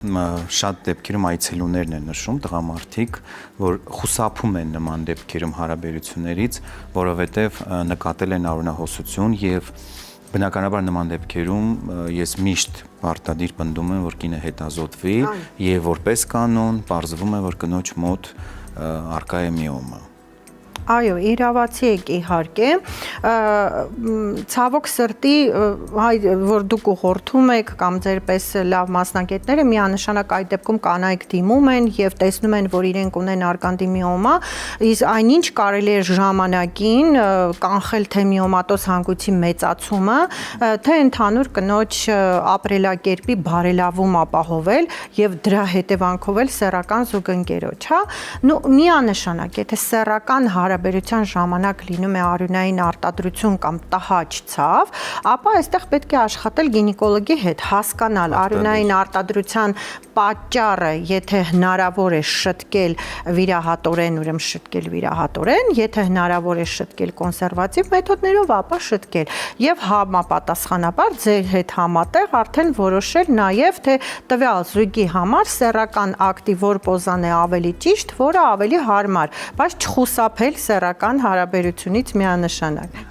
Շատ դեպքերում այցելուներն են նշում տղամարդիկ, որ խուսափում են նման դեպքերում հարաբերություններից, որովհետև նկատել են արունահոսություն եւ բնականաբար նման դեպքերում ես միշտ պարտադիր պնդում եմ, որ կինը հետազոտվի եւ որպես կանոն պարզվում է, որ կնոջ մոտ առկա է միոմա։ Այո, իրավացի եք իհարկե, ցավոք սրտի, որ դուք ուղղորդում եք կամ ձեր պես լավ մասնագետները միանշանակ այդ դեպքում կանայք դիմում են եւ տեսնում են, որ իրենք ունեն արգանդի միոմա, իսկ այնինչ կարելի է ժամանակին կանխել թե միոմատոզ հանգույցի մեծացումը, թե ընդհանուր կնոջ ապրելակերպի բարելավում ապահովել եւ դրա հետևանքով էլ սեռական զուգընկերոջ, հա։ Միանշանակ, եթե սեռական հարաբերության ժամանակ լինում է արյունային արտադրություն կամ տհաճ ցավ, ապա այստեղ պետք է աշխատել գինեկոլոգի հետ, հասկանալ արյունային արտադրության պատճառը, եթե հնարավոր է շտկել վիրահատորեն, ուրեմն շտկել վիրահատորեն, եթե հնարավոր է շտկել կոնսերվատիվ մեթոդներով, ապա շտկել եւ համապատասխանաբար ձեր հետ համատեղ արդեն որոշել նաեւ թե տվյալ զույգի համար սեռական ակտի որ պոզան է ավելի ճիշտ, որը ավելի հարմար, բայց չխուսափել սեռական հարաբերությունից միանշանակ։